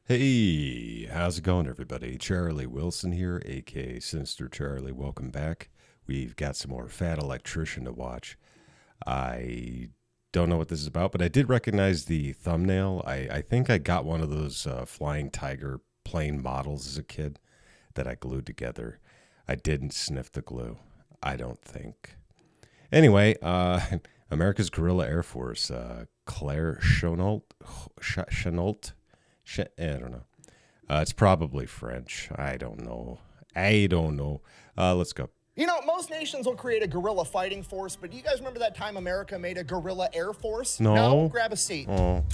Hey, how's it going, everybody? Charlie Wilson here, aka Sinister Charlie. Welcome back. We've got some more Fat Electrician to watch. I don't know what this is about, but I did recognize the thumbnail. I think I got one of those Flying Tiger plane models as a kid that I glued together. I didn't sniff the glue, I don't think. Anyway, America's Guerilla Airforce, Claire Chennault. I don't know. It's probably French. I don't know. Let's go. You know, most nations will create a guerrilla fighting force, but do you guys remember that time America made a guerrilla air force? No. Grab a seat. Oh,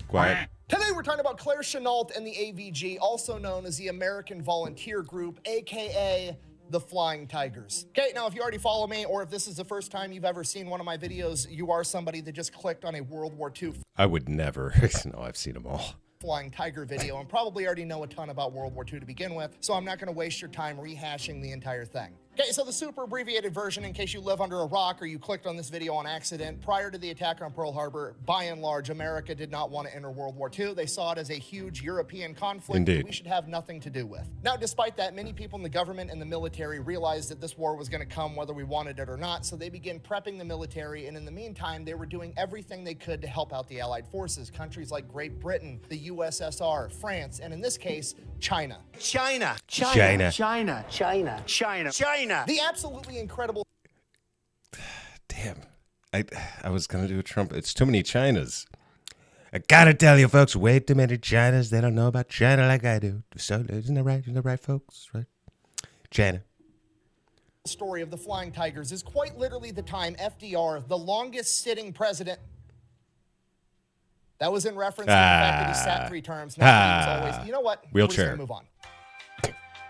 quiet. Today we're talking about Claire Chennault and the AVG, also known as the American Volunteer Group, aka the Flying Tigers. Okay, now if you already follow me, or if this is the first time you've ever seen one of my videos, you are somebody that just clicked on a World War II I would never. No, I've seen them all. Flying Tiger video and probably already know a ton about World War II to begin with, so I'm not going to waste your time rehashing the entire thing. Okay, so the super abbreviated version, in case you live under a rock or you clicked on this video on accident, prior to the attack on Pearl Harbor, by and large, America did not want to enter World War II. They saw it as a huge European conflict that we should have nothing to do with. Now, despite that, many people in the government and the military realized that this war was going to come whether we wanted it or not, so they began prepping the military, and in the meantime, they were doing everything they could to help out the Allied forces. Countries like Great Britain, the USSR, France, and in this case, China. China. The absolutely incredible. Damn. I was going to do a Trump. It's too many Chinas. I got to tell you, folks, way too many Chinas. They don't know about China like I do. So, isn't that right? Isn't that right, folks? Right? China. Story of the Flying Tigers is quite literally the time FDR, the longest sitting president. That was in reference to the fact that he sat 3 terms. Now he was always, you know what? Wheelchair. We're just gonna move on.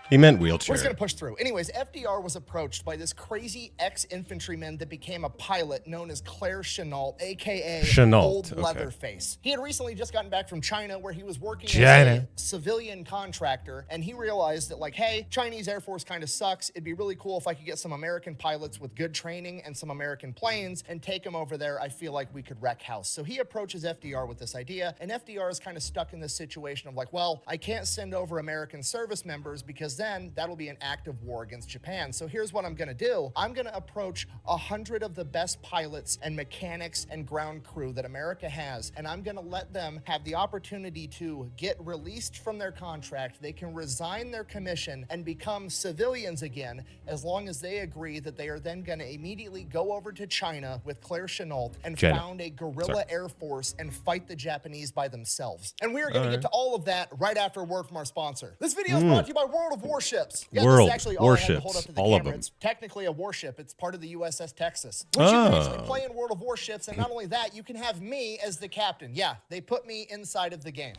He meant wheelchair. We're just going to push through. Anyways, FDR was approached by this crazy ex-infantryman that became a pilot known as Claire Chennault, a.k.a. Old Leatherface. He had recently just gotten back from China where he was working as a civilian contractor, and he realized that, like, hey, Chinese Air Force kind of sucks. It'd be really cool if I could get some American pilots with good training and some American planes and take them over there. I feel like we could wreck house. So he approaches FDR with this idea, and FDR is kind of stuck in this situation of like, well, I can't send over American service members because then that'll be an active war against Japan. So here's what I'm gonna do. I'm gonna approach 100 of the best pilots and mechanics and ground crew that America has, and I'm gonna let them have the opportunity to get released from their contract. They can resign their commission and become civilians again, as long as they agree that they are then gonna immediately go over to China with Claire Chennault and found a guerrilla air force and fight the Japanese by themselves. And we are gonna get to all of that right after a word from our sponsor. This video is brought to you by World of Warships. Yeah, this is actually all I had to hold up to the camera. It's technically a warship. It's part of the USS Texas, which you can actually play in World of Warships, and not only that, you can have me as the captain. Yeah, they put me inside of the game.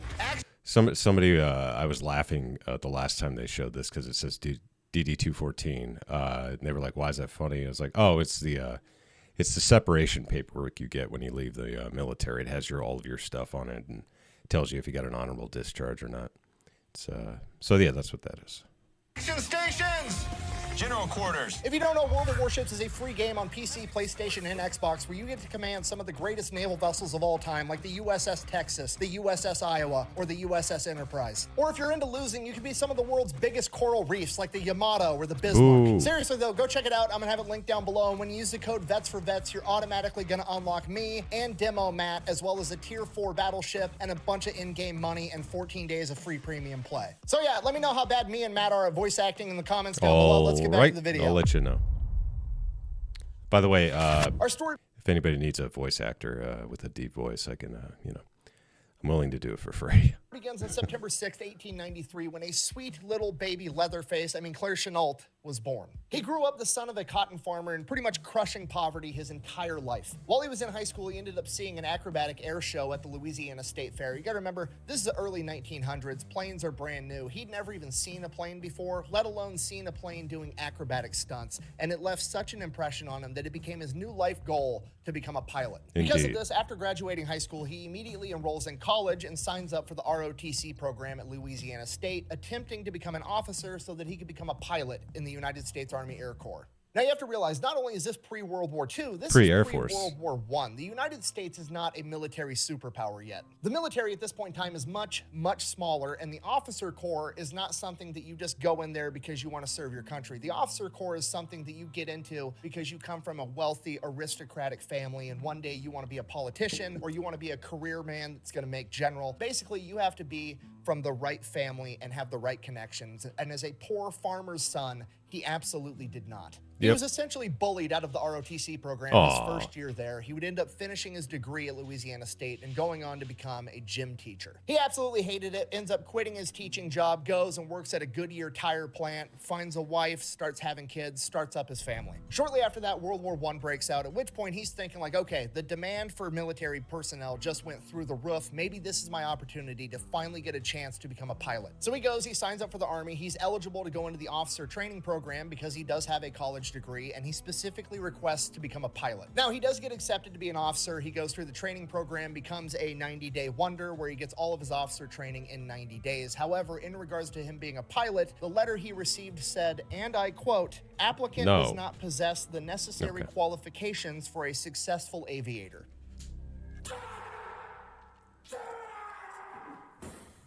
Somebody, I was laughing the last time they showed this because it says DD-214. And they were like, why is that funny? I was like, oh, it's the separation paperwork you get when you leave the military. It has all of your stuff on it and tells you if you got an honorable discharge or not. It's, so yeah, that's what that is. Stations! General quarters. If you don't know, World of Warships is a free game on PC, PlayStation, and Xbox where you get to command some of the greatest naval vessels of all time, like the USS Texas, the USS Iowa, or the USS Enterprise. Or if you're into losing, you can be some of the world's biggest coral reefs, like the Yamato or the Bismarck. Seriously, though, go check it out. I'm going to have it linked down below. And when you use the code VETS4VETS, you're automatically going to unlock me and Demo Matt, as well as a Tier 4 battleship and a bunch of in-game money and 14 days of free premium play. So yeah, let me know how bad me and Matt are at voice acting in the comments down below. Let's get back to the video. I'll let you know. By the way, our story. If anybody needs a voice actor with a deep voice, I can, I'm willing to do it for free. Begins on September 6th, 1893, when a sweet little baby Leatherface, Claire Chennault, was born. He grew up the son of a cotton farmer and pretty much crushing poverty his entire life. While he was in high school, he ended up seeing an acrobatic air show at the Louisiana State Fair. You gotta remember, this is the early 1900s. Planes are brand new. He'd never even seen a plane before, let alone seen a plane doing acrobatic stunts. And it left such an impression on him that it became his new life goal to become a pilot. Because of this, after graduating high school, he immediately enrolls in college and signs up for the ROTC program at Louisiana State, attempting to become an officer so that he could become a pilot in the United States Army Air Corps. Now, you have to realize, not only is this pre-World War II, this Pre-Air is Force. pre-World War I. The United States is not a military superpower yet. The military at this point in time is much, much smaller, and the officer corps is not something that you just go in there because you want to serve your country. The officer corps is something that you get into because you come from a wealthy, aristocratic family, and one day you want to be a politician, or you want to be a career man that's going to make general. Basically, you have to be from the right family and have the right connections. And as a poor farmer's son, he absolutely did not. He was essentially bullied out of the ROTC program his first year there. He would end up finishing his degree at Louisiana State and going on to become a gym teacher. He absolutely hated it, ends up quitting his teaching job, goes and works at a Goodyear tire plant, finds a wife, starts having kids, starts up his family. Shortly after that, World War I breaks out, at which point he's thinking like, okay, the demand for military personnel just went through the roof. Maybe this is my opportunity to finally get a chance to become a pilot. So he goes, he signs up for the Army. He's eligible to go into the officer training program because he does have a college degree, and he specifically requests to become a pilot. Now, he does get accepted to be an officer. He goes through the training program, becomes a 90-day wonder where he gets all of his officer training in 90 days. However, in regards to him being a pilot, the letter he received said, and I quote, "Applicant does not possess the necessary qualifications for a successful aviator."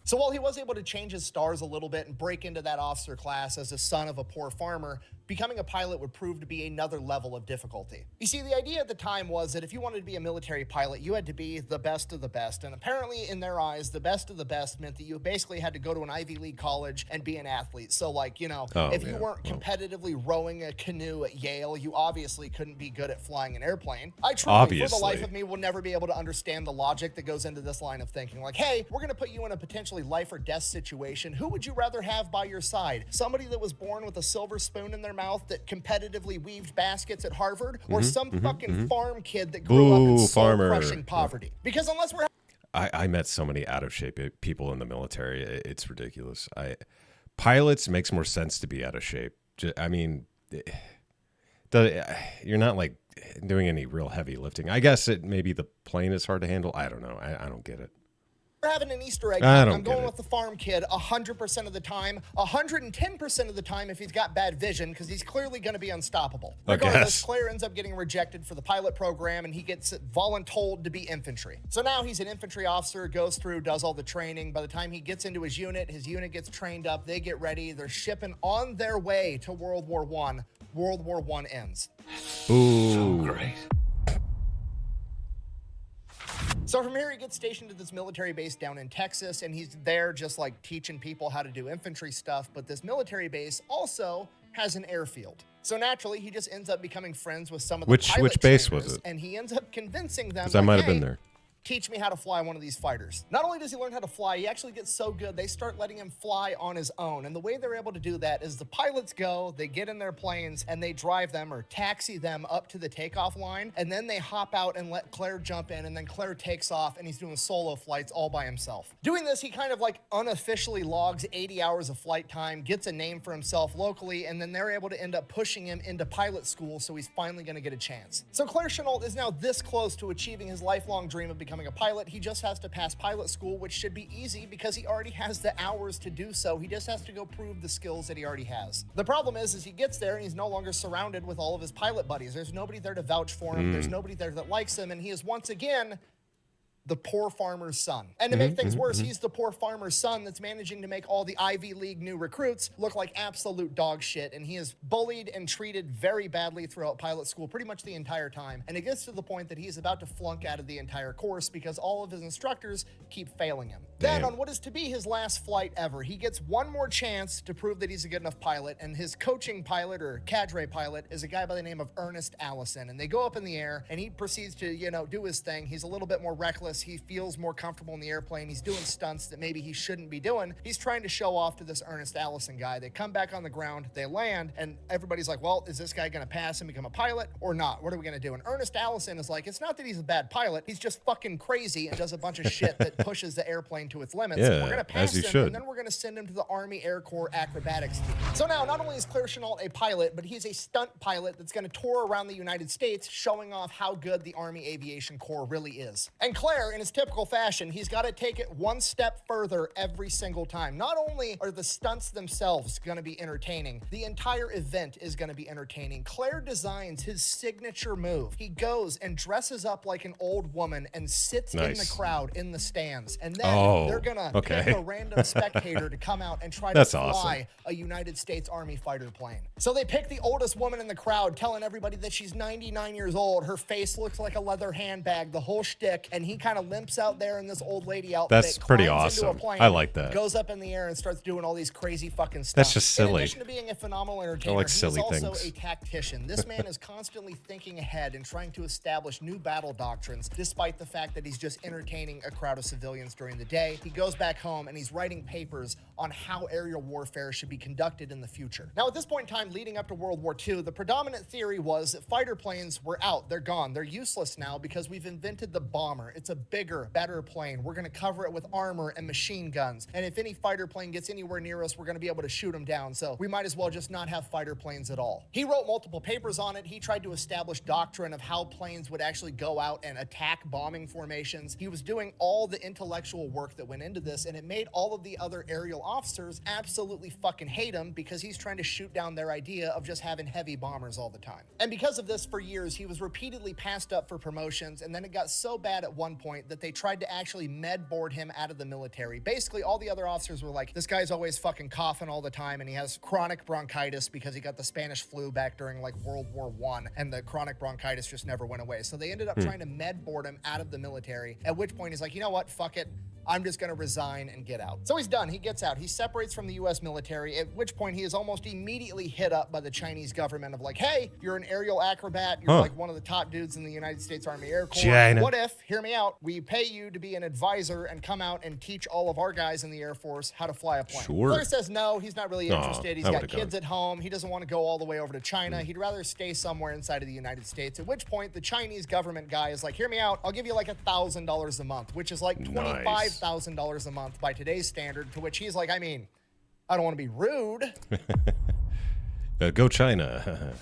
So while he was able to change his stars a little bit and break into that officer class as a son of a poor farmer, becoming a pilot would prove to be another level of difficulty. You see, the idea at the time was that if you wanted to be a military pilot, you had to be the best of the best. And apparently, in their eyes, the best of the best meant that you basically had to go to an Ivy League college and be an athlete. So, like, you know, if you weren't competitively rowing a canoe at Yale, you obviously couldn't be good at flying an airplane. I truly, for the life of me, will never be able to understand the logic that goes into this line of thinking. Like, hey, we're going to put you in a potentially life or death situation. Who would you rather have by your side? Somebody that was born with a silver spoon in their mouth that competitively weaved baskets at Harvard, or some fucking farm kid that grew up in soul-crushing poverty? Because unless we're... I met so many out-of-shape people in the military. It's ridiculous. Pilots makes more sense to be out of shape. I mean, you're not like doing any real heavy lifting. I guess maybe the plane is hard to handle. I don't know. I don't get it. We're having an Easter egg hunt. I'm going with the farm kid 100% of the time, 110% of the time if he's got bad vision, because he's clearly going to be unstoppable. Regardless, Claire ends up getting rejected for the pilot program, and he gets voluntold to be infantry. So now he's an infantry officer, goes through, does all the training. By the time he gets into his unit gets trained up, they get ready, they're shipping on their way to World War I. World War I ends. Ooh. So great. So from here, he gets stationed to this military base down in Texas, and he's there just like teaching people how to do infantry stuff. But this military base also has an airfield. So naturally, he just ends up becoming friends with some of the pilot which base trainers, was it? and he ends up convincing them, Because I might have been there. Teach me how to fly one of these fighters. Not only does he learn how to fly, he actually gets so good, they start letting him fly on his own. And the way they're able to do that is the pilots go, they get in their planes, and they drive them or taxi them up to the takeoff line. And then they hop out and let Claire jump in, and then Claire takes off, and he's doing solo flights all by himself. Doing this, he kind of like unofficially logs 80 hours of flight time, gets a name for himself locally, and then they're able to end up pushing him into pilot school, so he's finally gonna get a chance. So Claire Chennault is now this close to achieving his lifelong dream of becoming a pilot. He just has to pass pilot school, which should be easy because he already has the hours to do so. He just has to go prove the skills that he already has. The problem is he gets there and he's no longer surrounded with all of his pilot buddies. There's nobody there to vouch for him. There's nobody there that likes him, and he is once again the poor farmer's son. And to make things worse, he's the poor farmer's son that's managing to make all the Ivy League new recruits look like absolute dog shit. And he is bullied and treated very badly throughout pilot school pretty much the entire time. And it gets to the point that he's about to flunk out of the entire course because all of his instructors keep failing him. Then on what is to be his last flight ever, he gets one more chance to prove that he's a good enough pilot. And his coaching pilot or cadre pilot is a guy by the name of Ernest Allison. And they go up in the air and he proceeds to, do his thing. He's a little bit more reckless. He feels more comfortable in the airplane. He's doing stunts that maybe he shouldn't be doing. He's trying to show off to this Ernest Allison guy. They come back on the ground, they land, and everybody's like, well, is this guy going to pass and become a pilot or not? What are we going to do? And Ernest Allison is like, it's not that he's a bad pilot. He's just fucking crazy and does a bunch of shit that pushes the airplane to its limits. Yeah, we're going to pass him, and then we're going to send him to the Army Air Corps acrobatics team. So now, not only is Claire Chennault a pilot, but he's a stunt pilot that's going to tour around the United States showing off how good the Army Aviation Corps really is. And Claire, in his typical fashion, he's got to take it one step further every single time. Not only are the stunts themselves going to be entertaining, the entire event is going to be entertaining. Claire designs his signature move. He goes and dresses up like an old woman and sits in the crowd in the stands. And then they're going to pick a random spectator to come out and try to fly a United States Army fighter plane. So they pick the oldest woman in the crowd, telling everybody that she's 99 years old. Her face looks like a leather handbag, the whole shtick, and he kind of limps out there in this old lady outfit. That's pretty awesome. Plane, I like that. Goes up in the air and starts doing all these crazy fucking stuff. That's just silly. In addition to being a phenomenal entertainer, like silly he's also things. a tactician. This man is constantly thinking ahead and trying to establish new battle doctrines, despite the fact that he's just entertaining a crowd of civilians during the day. He goes back home and he's writing papers on how aerial warfare should be conducted in the future. Now, at this point in time, leading up to World War II, the predominant theory was that fighter planes were out. They're gone. They're useless now because we've invented the bomber. It's a bigger, better plane. We're going to cover it with armor and machine guns. And if any fighter plane gets anywhere near us, we're going to be able to shoot them down. So we might as well just not have fighter planes at all. He wrote multiple papers on it. He tried to establish doctrine of how planes would actually go out and attack bombing formations. He was doing all the intellectual work that went into this, and it made all of the other aerial officers absolutely fucking hate him because he's trying to shoot down their idea of just having heavy bombers all the time. And because of this, for years, he was repeatedly passed up for promotions, and then it got so bad at one point that they tried to actually med board him out of the military. Basically, all the other officers were like, this guy's always fucking coughing all the time, and he has chronic bronchitis because he got the Spanish flu back during like World War I, and the chronic bronchitis just never went away. So they ended up trying to med board him out of the military, at which point he's like, you know what, fuck it. I'm just going to resign and get out. So he's done. He gets out. He separates from the U.S. military, at which point he is almost immediately hit up by the Chinese government of like, hey, you're an aerial acrobat. You're like one of the top dudes in the United States Army Air Corps. China. What if, hear me out, we pay you to be an advisor and come out and teach all of our guys in the Air Force how to fly a plane? Sure. Claire says no, he's not really interested. He's got kids at home. He doesn't want to go all the way over to China. He'd rather stay somewhere inside of the United States, at which point the Chinese government guy is like, hear me out, I'll give you like $1,000 a month, which is like $25,000 a month by today's standard, to which he's like, I mean, I don't want to be rude. Go China.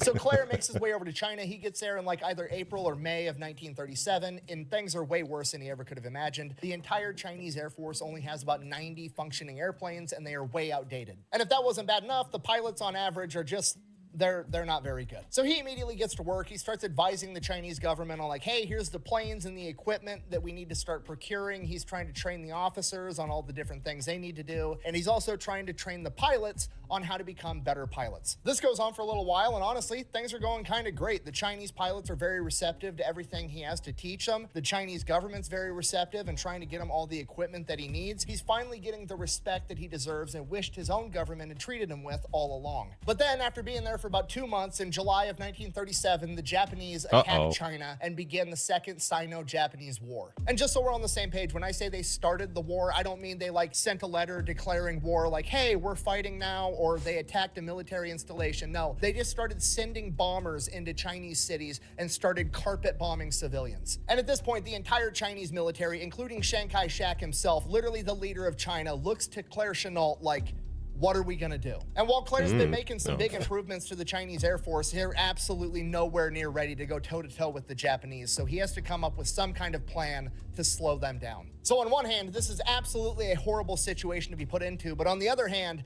So Claire makes his way over to China. He gets there in like either April or May of 1937, and things are way worse than he ever could have imagined. The entire Chinese Air Force only has about 90 functioning airplanes, and they are way outdated. And if that wasn't bad enough, the pilots on average are just they're not very good. So he immediately gets to work. He starts advising the Chinese government on like, hey, here's the planes and the equipment that we need to start procuring. He's trying to train the officers on all the different things they need to do. And he's also trying to train the pilots on how to become better pilots. This goes on for a little while, and honestly, things are going kind of great. The Chinese pilots are very receptive to everything he has to teach them. The Chinese government's very receptive and trying to get him all the equipment that he needs. He's finally getting the respect that he deserves and wished his own government had treated him with all along. But then, after being there for about 2 months, in July of 1937, the Japanese attacked China and began the Second Sino-Japanese War. And just so we're on the same page, when I say they started the war, I don't mean they like sent a letter declaring war like, hey, we're fighting now, or they attacked a military installation. No, they just started sending bombers into Chinese cities and started carpet bombing civilians. And at this point, the entire Chinese military, including Chiang Kai-shek himself, literally the leader of China, looks to Claire Chennault like, what are we going to do? And while Claire's been making some big improvements to the Chinese Air Force, they're absolutely nowhere near ready to go toe-to-toe with the Japanese. So he has to come up with some kind of plan to slow them down. So on one hand, this is absolutely a horrible situation to be put into. But on the other hand,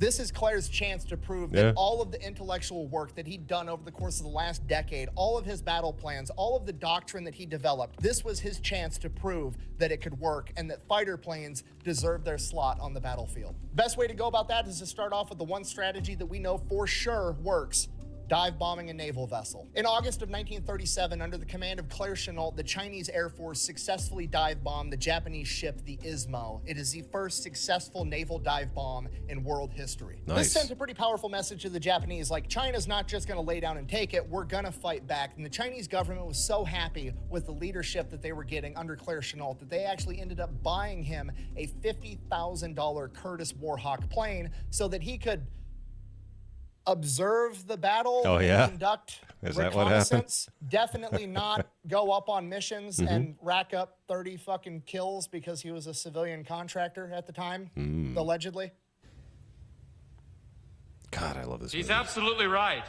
this is Claire's chance to prove that all of the intellectual work that he'd done over the course of the last decade, all of his battle plans, all of the doctrine that he developed, this was his chance to prove that it could work and that fighter planes deserve their slot on the battlefield. Best way to go about that is to start off with the one strategy that we know for sure works: dive bombing a naval vessel. In August of 1937, under the command of Claire Chennault, the Chinese Air Force successfully dive bombed the Japanese ship, the Ismo. It is the first successful naval dive bomb in world history. Nice. This sent a pretty powerful message to the Japanese, like, China's not just gonna lay down and take it, we're gonna fight back. And the Chinese government was so happy with the leadership that they were getting under Claire Chennault that they actually ended up buying him a $50,000 Curtiss Warhawk plane so that he could observe the battle. Oh, yeah? Conduct Is that what happened? reconnaissance. Definitely not go up on missions and rack up 30 fucking kills because he was a civilian contractor at the time, allegedly. God, I love this He's movie. absolutely right.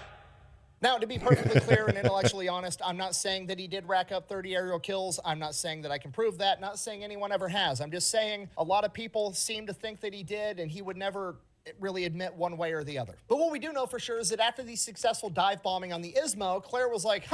Now, to be perfectly clear and intellectually honest, I'm not saying that he did rack up 30 aerial kills. I'm not saying that I can prove that. Not saying anyone ever has. I'm just saying a lot of people seem to think that he did, and he would never really admit one way or the other. But what we do know for sure is that after the successful dive bombing on the Ismo, Claire was like,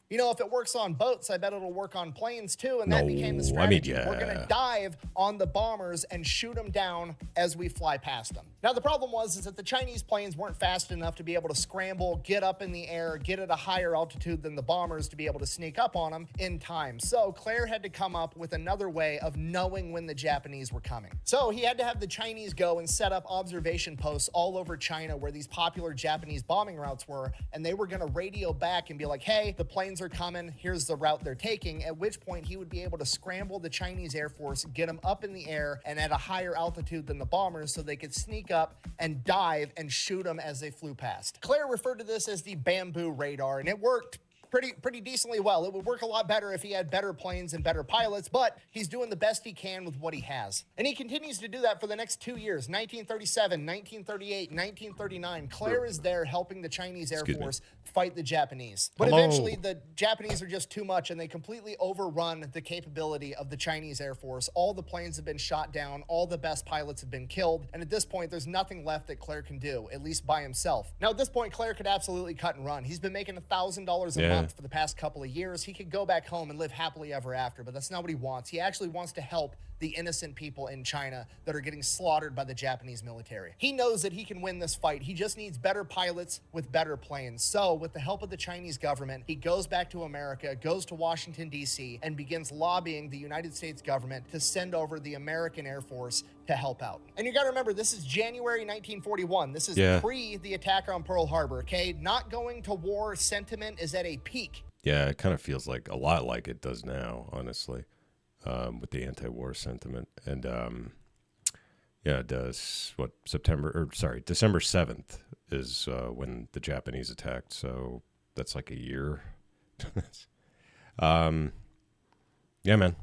you know, if it works on boats, I bet it'll work on planes too. And that became the strategy. yeah. We're going to dive on the bombers and shoot them down as we fly past them. Now, the problem is that the Chinese planes weren't fast enough to be able to scramble, get up in the air, get at a higher altitude than the bombers to be able to sneak up on them in time. So Claire had to come up with another way of knowing when the Japanese were coming. So he had to have the Chinese go and set up observation posts all over China where these popular Japanese bombing routes were, and they were going to radio back and be like, hey, the planes are coming, here's the route they're taking, at which point he would be able to scramble the Chinese Air Force, get them up in the air and at a higher altitude than the bombers so they could sneak up and dive and shoot them as they flew past. Claire referred to this as the bamboo radar, and it worked pretty decently well. It would work a lot better if he had better planes and better pilots, but he's doing the best he can with what he has. And he continues to do that for the next 2 years, 1937, 1938, 1939. Claire is there helping the Chinese Air Force fight the Japanese. But eventually the Japanese are just too much and they completely overrun the capability of the Chinese Air Force. All the planes have been shot down, all the best pilots have been killed, and at this point there's nothing left that Claire can do, at least by himself. Now at this point, Claire could absolutely cut and run. He's been making $1,000 a month for the past couple of years. He could go back home and live happily ever after, but that's not what he wants. He actually wants to help the innocent people in China that are getting slaughtered by the Japanese military. He knows that he can win this fight. He just needs better pilots with better planes. So with the help of the Chinese government, he goes back to America, goes to Washington, D.C., and begins lobbying the United States government to send over the American Air Force to help out. And you gotta remember, this is January 1941. This is pre the attack on Pearl Harbor, okay? Not going to war sentiment is at a peak. Yeah, it kind of feels like a lot like it does now, honestly, with the anti-war sentiment. And yeah, it does. December 7th is when the Japanese attacked. So that's like a year. Yeah, man.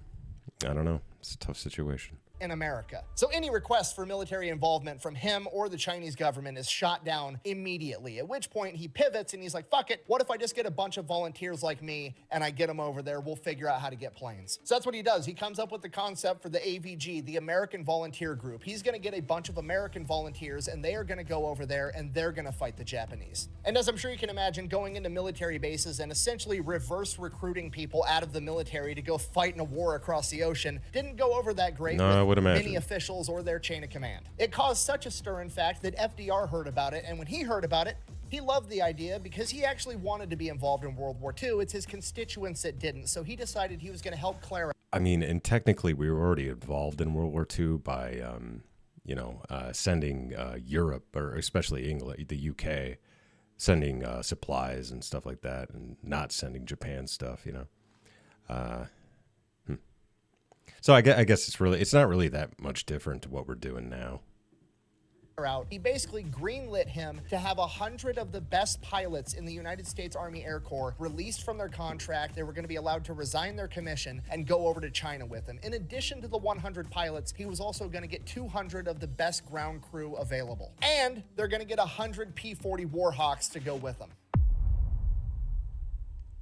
I don't know. It's a tough situation. In America. So any request for military involvement from him or the Chinese government is shot down immediately, at which point he pivots and he's like, fuck it, what if I just get a bunch of volunteers like me and I get them over there, we'll figure out how to get planes. So that's what he does. He comes up with the concept for the AVG, the American Volunteer Group. He's gonna get a bunch of American volunteers and they are gonna go over there and they're gonna fight the Japanese. And as I'm sure you can imagine, going into military bases and essentially reverse recruiting people out of the military to go fight in a war across the ocean didn't go over that great. No, I would imagine. Many officials or their chain of command. It caused such a stir, in fact, that FDR heard about it, and when he heard about it, he loved the idea because he actually wanted to be involved in World War II. It's his constituents that didn't, so he decided he was going to help Claire. I mean, and technically we were already involved in World War II by, sending Europe, or especially England, the UK, sending supplies and stuff like that, and not sending Japan stuff, So I guess it's not really that much different to what we're doing now. Out. He basically greenlit him to have 100 of the best pilots in the United States Army Air Corps released from their contract. They were going to be allowed to resign their commission and go over to China with him. In addition to the 100 pilots, he was also going to get 200 of the best ground crew available. And they're going to get 100 P-40 Warhawks to go with them.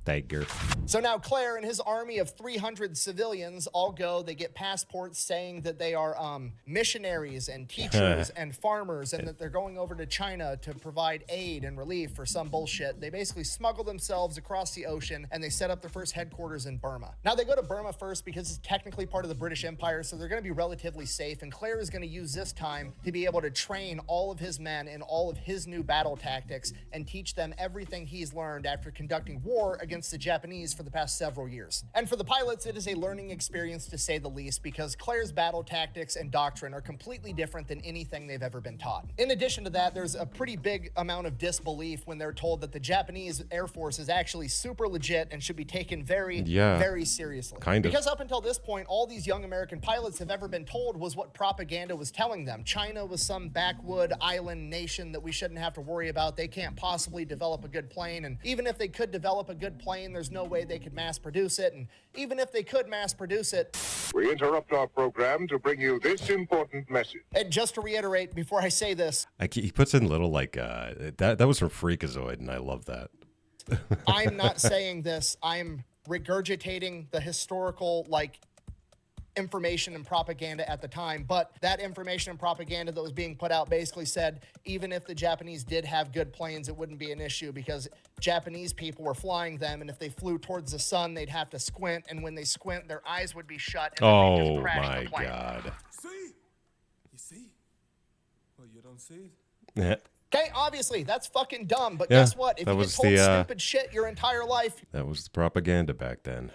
Tiger. So now Claire and his army of 300 civilians all go. They get passports saying that they are missionaries and teachers and farmers and that they're going over to China to provide aid and relief for some bullshit. They basically smuggle themselves across the ocean and they set up their first headquarters in Burma. Now they go to Burma first because it's technically part of the British Empire, so they're going to be relatively safe. And Claire is going to use this time to be able to train all of his men in all of his new battle tactics and teach them everything he's learned after conducting war against against the Japanese for the past several years. And for the pilots, it is a learning experience to say the least, because Claire's battle tactics and doctrine are completely different than anything they've ever been taught. In addition to that, there's a pretty big amount of disbelief when they're told that the Japanese Air Force is actually super legit and should be taken very, very seriously. Because up until this point, all these young American pilots have ever been told was what propaganda was telling them. China was some backwood island nation that we shouldn't have to worry about. They can't possibly develop a good plane, and even if they could develop a good plane, there's no way they could mass produce it, and even if they could mass produce it, we interrupt our program to bring you this important message. And just to reiterate before I say this, he puts in little like that was from Freakazoid, and I love that. I'm not saying this. I'm regurgitating the historical information and propaganda at the time, but that information and propaganda that was being put out basically said even if the Japanese did have good planes, it wouldn't be an issue because Japanese people were flying them, and if they flew towards the sun, they'd have to squint, and when they squint, their eyes would be shut, and then they'd just crash the plane. God. See? You see? Well, you don't see? Yeah. Okay, obviously, that's fucking dumb, but guess what? If you get told stupid shit your entire life... That was the propaganda back then.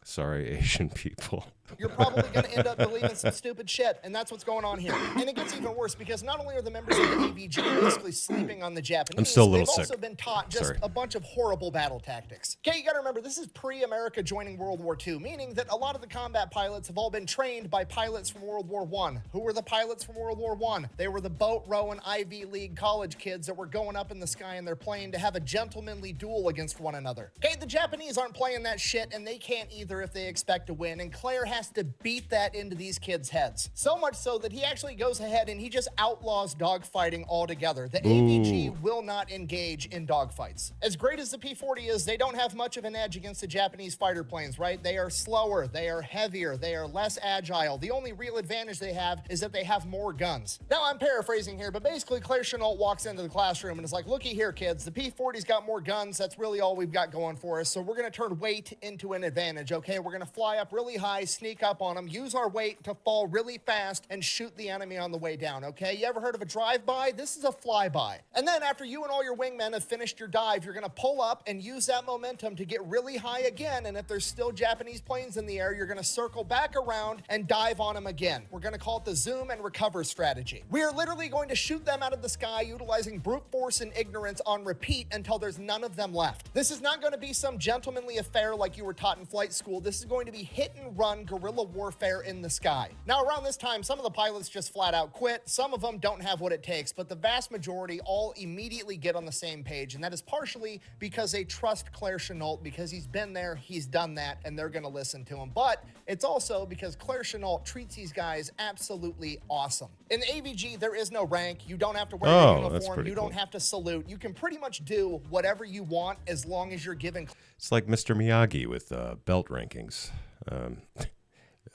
Sorry, Asian people. You're probably going to end up believing some stupid shit, and that's what's going on here. And it gets even worse because not only are the members of the AVG basically sleeping on the Japanese, I'm still a little they've sick. also been taught just a bunch of horrible battle tactics. Okay, you got to remember, this is pre-America joining World War II, meaning that a lot of the combat pilots have all been trained by pilots from World War I. Who were the pilots from World War I? They were the boat rowing Ivy League college kids that were going up in the sky in their plane to have a gentlemanly duel against one another. Okay, the Japanese aren't playing that shit, and they can't either if they expect to win, and Claire has to beat that into these kids' heads. So much so that he actually goes ahead and he just outlaws dogfighting altogether. The AVG will not engage in dogfights. As great as the P-40 is, they don't have much of an edge against the Japanese fighter planes, right? They are slower, they are heavier, they are less agile. The only real advantage they have is that they have more guns. Now, I'm paraphrasing here, but basically Claire Chennault walks into the classroom and is like, looky here, kids, the P-40's got more guns. That's really all we've got going for us. So we're going to turn weight into an advantage, okay? We're going to fly up really high, sneak up on them, use our weight to fall really fast and shoot the enemy on the way down, okay? You ever heard of a drive-by? This is a flyby. And then after you and all your wingmen have finished your dive, you're gonna pull up and use that momentum to get really high again, and if there's still Japanese planes in the air, you're gonna circle back around and dive on them again. We're gonna call it the zoom and recover strategy. We are literally going to shoot them out of the sky utilizing brute force and ignorance on repeat until there's none of them left. This is not gonna be some gentlemanly affair like you were taught in flight school. This is going to be hit and run guerrilla warfare in the sky. Now, around this time, some of the pilots just flat out quit. Some of them don't have what it takes, but the vast majority all immediately get on the same page, and that is partially because they trust Claire Chennault because he's been there, he's done that, and they're going to listen to him. But it's also because Claire Chennault treats these guys absolutely awesome. In the AVG, there is no rank. You don't have to wear a uniform. You don't have to salute. You can pretty much do whatever you want as long as you're given. It's like Mr. Miyagi with belt rankings.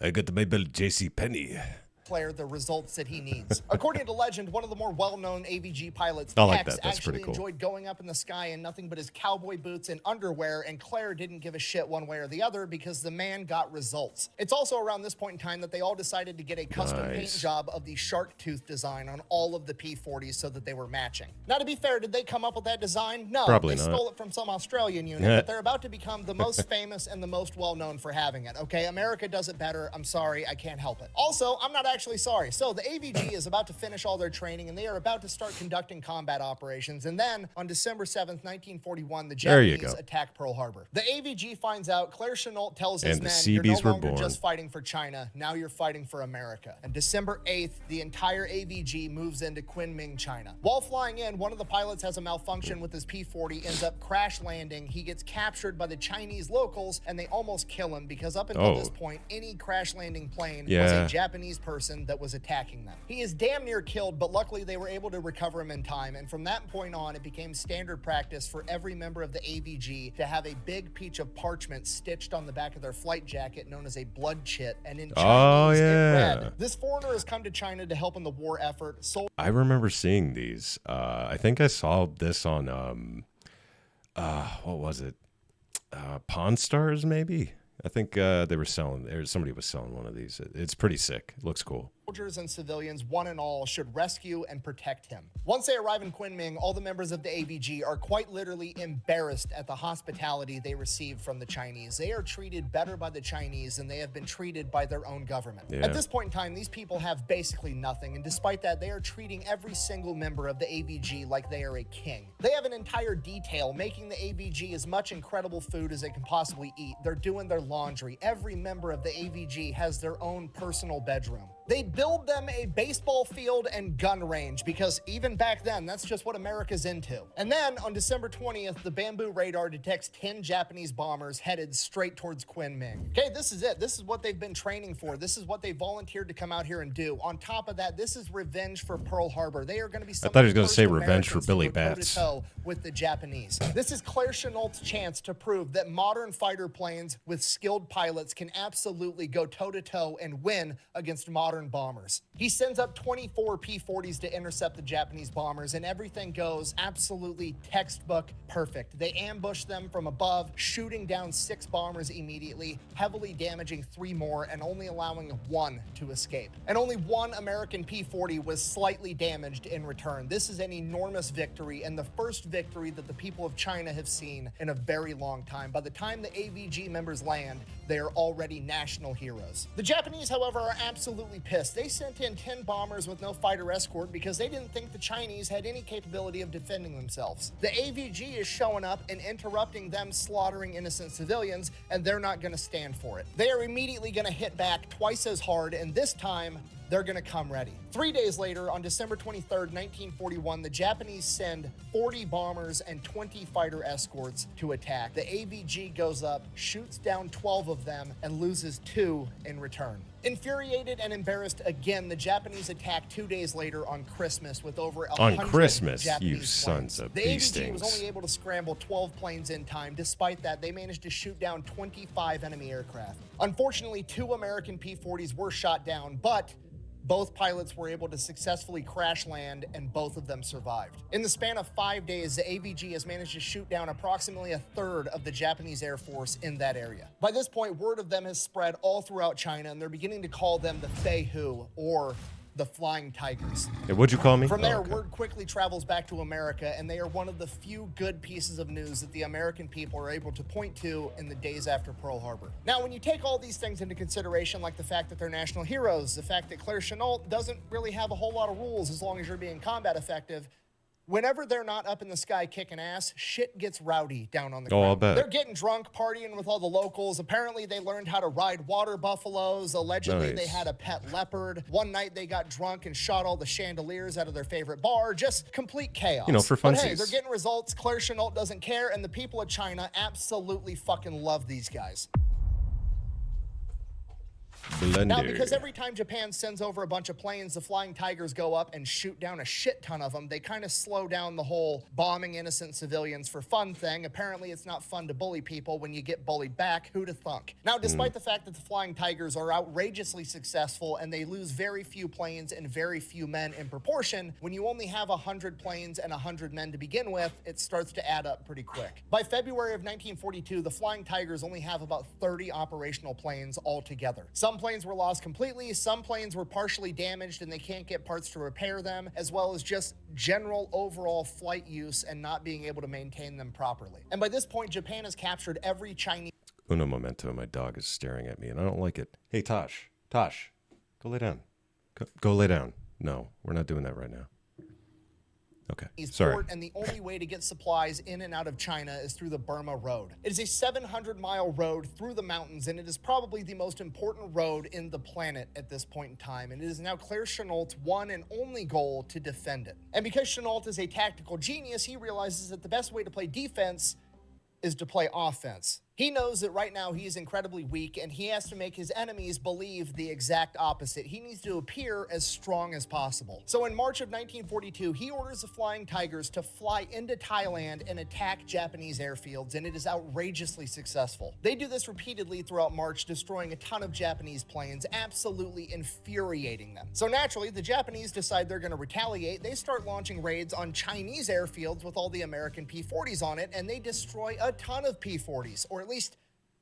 I got my belt J.C. Penney. Claire the results that he needs. According to legend, one of the more well-known AVG pilots, That's actually cool. enjoyed going up in the sky in nothing but his cowboy boots and underwear, and Claire didn't give a shit one way or the other because the man got results. It's also around this point in time that they all decided to get a custom paint job of the shark tooth design on all of the P-40s so that they were matching. Now, to be fair, did they come up with that design? No, Probably they not. stole it from some Australian unit, but they're about to become the most famous and the most well-known for having it, okay? America does it better. I'm sorry, I can't help it. Also, I'm not actually sorry. So the AVG is about to finish all their training, and they are about to start conducting combat operations. And then on December 7th, 1941, the Japanese attack Pearl Harbor. The AVG finds out. Claire Chennault tells his men, you're no longer just fighting for China. Now you're fighting for America. And December 8th, the entire AVG moves into Kunming, China. While flying in, one of the pilots has a malfunction with his P-40, ends up crash landing. He gets captured by the Chinese locals, and they almost kill him because up until this point, any crash landing plane was a Japanese person that was attacking them. He is damn near killed, but luckily they were able to recover him in time, and from that point on, it became standard practice for every member of the AVG to have a big piece of parchment stitched on the back of their flight jacket known as a blood chit, and in Chinese it read. This foreigner has come to China to help in the war effort. I remember seeing these. I think I saw this on, what was it? Pawn Stars, maybe? I think they were selling, somebody was selling one of these. It's pretty sick. It looks cool. soldiers and civilians, one and all, should rescue and protect him. Once they arrive in Kunming, all the members of the AVG are quite literally embarrassed at the hospitality they receive from the Chinese. They are treated better by the Chinese than they have been treated by their own government. Yeah. At this point in time, these people have basically nothing, and despite that, they are treating every single member of the AVG like they are a king. They have an entire detail making the AVG as much incredible food as they can possibly eat. They're doing their laundry. Every member of the AVG has their own personal bedroom. They build them a baseball field and gun range because even back then, that's just what America's into. And then on December 20th, the Bamboo radar detects 10 Japanese bombers headed straight towards Kunming. Okay, this is it. This is what they've been training for. This is what they volunteered to come out here and do. On top of that, this is revenge for Pearl Harbor. They are going to be some I thought he was going gonna to say revenge for Billy Bats. toe with the Japanese. This is Claire Chennault's chance to prove that modern fighter planes with skilled pilots can absolutely go toe-to-toe and win against modern bombers. He sends up 24 P-40s to intercept the Japanese bombers, and everything goes absolutely textbook perfect. They ambush them from above, shooting down 6 bombers immediately, heavily damaging 3 more, and only allowing 1 to escape. And only 1 American P-40 was slightly damaged in return. This is an enormous victory, and the first victory that the people of China have seen in a very long time. By the time the AVG members land, they are already national heroes. The Japanese, however, are absolutely pissed. They sent in 10 bombers with no fighter escort because they didn't think the Chinese had any capability of defending themselves. The AVG is showing up and interrupting them slaughtering innocent civilians, and they're not going to stand for it. They are immediately going to hit back twice as hard, and this time, they're going to come ready. 3 days later, on December 23rd, 1941, the Japanese send 40 bombers and 20 fighter escorts to attack. The AVG goes up, shoots down 12 of them, and loses 2 in return. Infuriated and embarrassed again, the Japanese attack 2 days later on Christmas with over 100 On Christmas, Japanese you sons planes. of The bee AVG was stings. only able to scramble 12 planes in time. Despite that, they managed to shoot down 25 enemy aircraft. Unfortunately, 2 American P-40s were shot down, but both pilots were able to successfully crash land, and both of them survived. In the span of 5 days, the AVG has managed to shoot down approximately a third of the Japanese Air Force in that area. By this point, word of them has spread all throughout China, and they're beginning to call them the Feihu, or the Flying Tigers. Hey, what'd you call me? From there, Oh, okay. word quickly travels back to America, and they are one of the few good pieces of news that the American people are able to point to in the days after Pearl Harbor. Now, when you take all these things into consideration, like the fact that they're national heroes, the fact that Claire Chennault doesn't really have a whole lot of rules as long as you're being combat effective, whenever they're not up in the sky kicking ass, shit gets rowdy down on the ground. I'll bet. They're getting drunk, partying with all the locals. Apparently, they learned how to ride water buffaloes. Allegedly, Nice. they had a pet leopard. One night, they got drunk and shot all the chandeliers out of their favorite bar. Just complete chaos. You know, for But hey, funsies. they're getting results. Claire Chennault doesn't care, and the people of China absolutely fucking love these guys. Blender. Now, because every time Japan sends over a bunch of planes, the Flying Tigers go up and shoot down a shit ton of them. They kind of slow down the whole bombing innocent civilians for fun thing. Apparently, it's not fun to bully people when you get bullied back. Who'da thunk? Now, despite the fact that the Flying Tigers are outrageously successful and they lose very few planes and very few men in proportion, when you only have 100 planes and 100 men to begin with, it starts to add up pretty quick. By February of 1942, the Flying Tigers only have about 30 operational planes altogether. Some planes were lost completely, some planes were partially damaged and they can't get parts to repair them, as well as just general overall flight use and not being able to maintain them properly. And by this point, Japan has captured every Chinese... Uno momento, my dog is staring at me and I don't like it. Hey, Tosh, go lay down. Go lay down. No, we're not doing that right now. Okay, sorry. port, and the only way to get supplies in and out of China is through the Burma Road. It is a 700-mile road through the mountains, and it is probably the most important road in the planet at this point in time, and it is now Claire Chennault's one and only goal to defend it. And because Chennault is a tactical genius, he realizes that the best way to play defense is to play offense. He knows that right now he is incredibly weak, and he has to make his enemies believe the exact opposite. He needs to appear as strong as possible. So in March of 1942, he orders the Flying Tigers to fly into Thailand and attack Japanese airfields, and it is outrageously successful. They do this repeatedly throughout March, destroying a ton of Japanese planes, absolutely infuriating them. So naturally, the Japanese decide they're going to retaliate. They start launching raids on Chinese airfields with all the American P-40s on it, and they destroy a ton of P-40s, or at least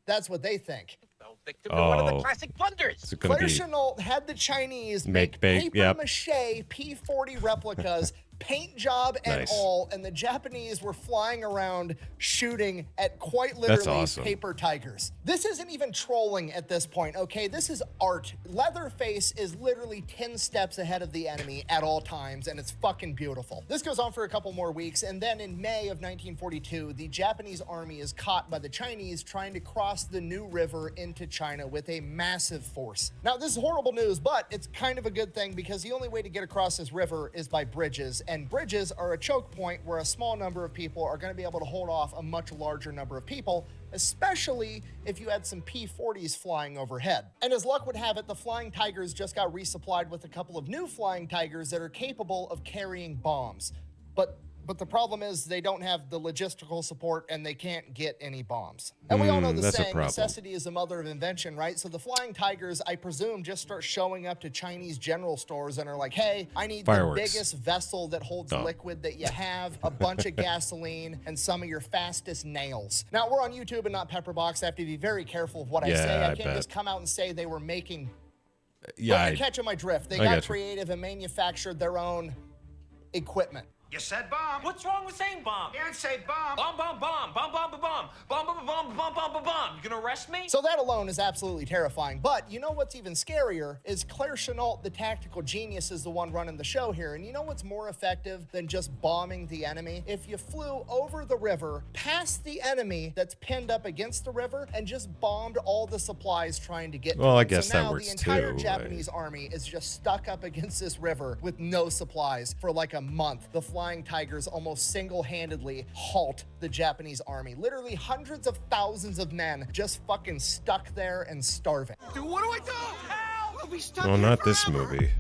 that's what they think. victim to one of the classic blunders. Claire Chennault had the Chinese make bake, papier-mâché P-40 replicas, paint job and all, and the Japanese were flying around shooting at quite literally paper tigers. This isn't even trolling at this point, okay? This is art. Leatherface is literally 10 steps ahead of the enemy at all times, and it's fucking beautiful. This goes on for a couple more weeks, and then in May of 1942, the Japanese army is caught by the Chinese trying to cross the New River into China with a massive force. Now, this is horrible news, but it's kind of a good thing because the only way to get across this river is by bridges, and bridges are a choke point where a small number of people are going to be able to hold off a much larger number of people, especially if you had some P-40s flying overhead. And as luck would have it, the Flying Tigers just got resupplied with a couple of new Flying Tigers that are capable of carrying bombs. But the problem is they don't have the logistical support and they can't get any bombs. And we all know the saying, necessity is the mother of invention, right? So the Flying Tigers, I presume, just start showing up to Chinese general stores and are like, hey, I need the biggest vessel that holds liquid that you have, a bunch of gasoline, and some of your fastest nails. Now, we're on YouTube and not Pepperbox. I have to be very careful of what I say. I can't just come out and say they were making... you're catching my drift. They got creative and manufactured their own equipment. You said bomb. What's wrong with saying bomb? You didn't say bomb. Bomb, bomb, bomb, bomb, bomb, bomb, bomb, bomb, bomb, bomb, bomb, bomb, bomb, bomb. You gonna arrest me? So that alone is absolutely terrifying. But you know what's even scarier is Claire Chennault, the tactical genius, is the one running the show here. And you know what's more effective than just bombing the enemy? If you flew over the river, past the enemy that's pinned up against the river, and just bombed all the supplies trying to get to them. I guess so now that works the entire too, Japanese army is just stuck up against this river with no supplies for like a month. The Flying Tigers almost single-handedly halt the Japanese army. Literally hundreds of thousands of men just fucking stuck there and starving. Dude, what do I do? Help! We'll be stuck Well, here not this forever. movie.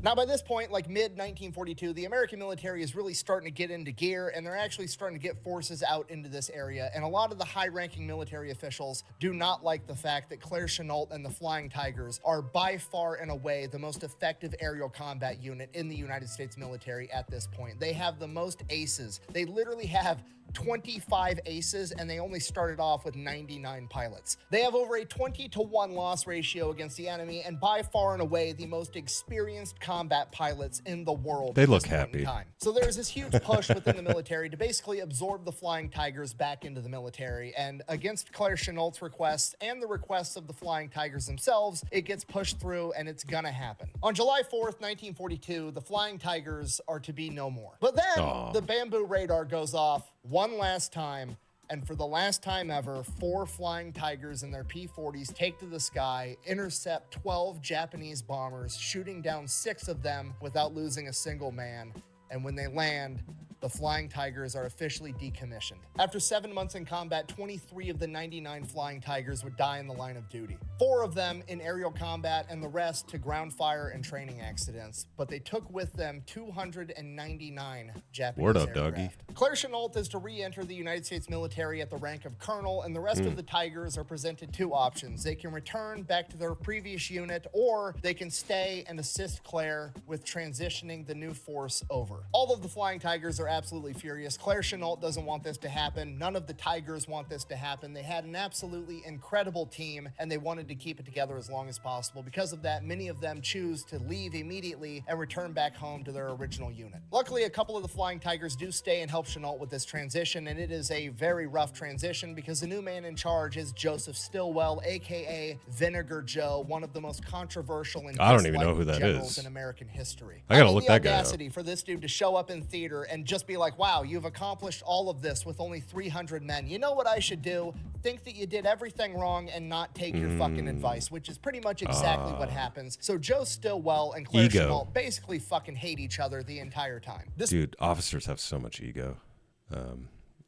Now, by this point, like mid-1942, the American military is really starting to get into gear, and they're actually starting to get forces out into this area. And a lot of the high-ranking military officials do not like the fact that Claire Chennault and the Flying Tigers are by far and away the most effective aerial combat unit in the United States military at this point. They have the most aces. They literally have 25 aces, and they only started off with 99 pilots. They have over a 20-to-1 loss ratio against the enemy, and by far and away the most experienced combat pilots in the world. They look happy. So there's this huge push within the military to basically absorb the Flying Tigers back into the military, and against Claire Chennault's requests and the requests of the Flying Tigers themselves, it gets pushed through, and it's gonna happen. On July 4th, 1942, the Flying Tigers are to be no more. But then the bamboo radar goes off one last time, and for the last time ever, 4 Flying Tigers and their P-40s take to the sky, intercept 12 Japanese bombers, shooting down 6 of them without losing a single man. And when they land, the Flying Tigers are officially decommissioned. After 7 months in combat, 23 of the 99 Flying Tigers would die in the line of duty. 4 of them in aerial combat and the rest to ground fire and training accidents. But they took with them 299 Japanese aircraft. Doggy. Claire Chennault is to re-enter the United States military at the rank of colonel, and the rest of the Tigers are presented 2 options. They can return back to their previous unit, or they can stay and assist Claire with transitioning the new force over. All of the Flying Tigers are absolutely furious. Claire Chennault doesn't want this to happen. None of the Tigers want this to happen. They had an absolutely incredible team, and they wanted to keep it together as long as possible. Because of that, many of them choose to leave immediately and return back home to their original unit. Luckily, a couple of the Flying Tigers do stay and help Chennault with this transition, and it is a very rough transition because the new man in charge is Joseph Stilwell, aka Vinegar Joe, one of the most controversial and I don't even know who that generals is in American history. I gotta look that guy up. The audacity for this dude to show up in theater and just be like, wow, you've accomplished all of this with only 300 men. You know what I should do? Think that you did everything wrong and not take your fucking advice, which is pretty much exactly what happens. So Joe Stillwell and Claire Chennault basically fucking hate each other the entire time. Dude, officers have so much ego.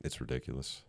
It's ridiculous.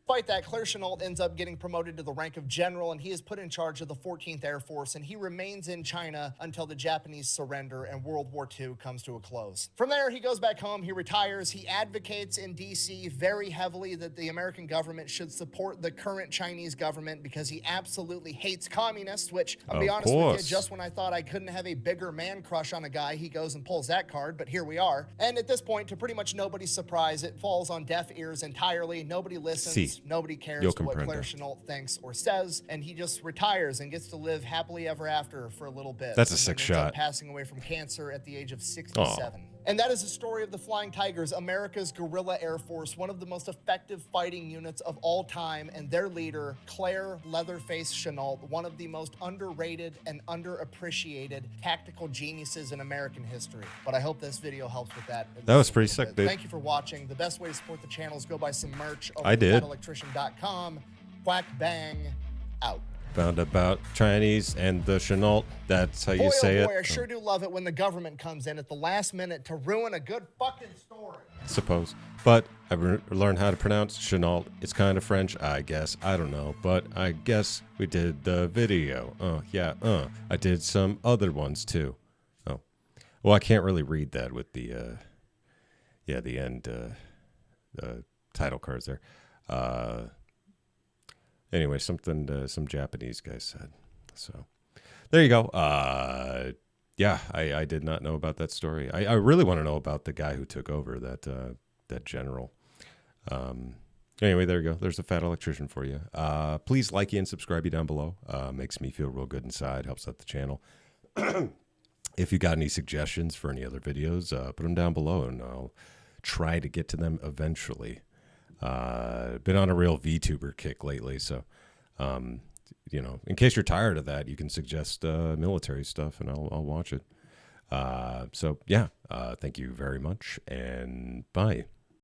Despite that, Claire Chennault ends up getting promoted to the rank of general, and he is put in charge of the 14th Air Force, and he remains in China until the Japanese surrender and World War II comes to a close. From there, he goes back home, he retires, he advocates in DC very heavily that the American government should support the current Chinese government because he absolutely hates communists, which, I'll be honest with you, just when I thought I couldn't have a bigger man crush on a guy, he goes and pulls that card, but here we are. And at this point, to pretty much nobody's surprise, it falls on deaf ears entirely. Nobody listens. because nobody cares Yo what comprendo. Claire Chennault thinks or says, and he just retires and gets to live happily ever after for a little bit. That's a and sick then ends up shot. passing away from cancer at the age of 67. And that is the story of the Flying Tigers, America's guerrilla Air Force, one of the most effective fighting units of all time, and their leader, Claire Leatherface Chennault, one of the most underrated and underappreciated tactical geniuses in American history. But I hope this video helps with that. That was pretty sick, dude. Thank you for watching. The best way to support the channel is go buy some merch over I at did. electrician.com. Quack bang out. Found about Chinese and the Chennault. That's how you Boy, say oh boy, it. I sure do love it when the government comes in at the last minute to ruin a good fucking story. Suppose. But I've learned how to pronounce Chennault. It's kind of French, I guess. I don't know. But I guess we did the video. I did some other ones too. Oh. Well, I can't really read that with the, the end, the title cards there. Anyway, something some Japanese guy said. So there you go. I did not know about that story. I really want to know about the guy who took over that general. Anyway, there you go. There's a fat electrician for you. Please like and subscribe down below. Makes me feel real good inside. Helps out the channel. If you got any suggestions for any other videos, put them down below, and I'll try to get to them eventually. Been on a real VTuber kick lately, so in case you're tired of that, you can suggest military stuff, and I'll watch it. Thank you very much, and bye.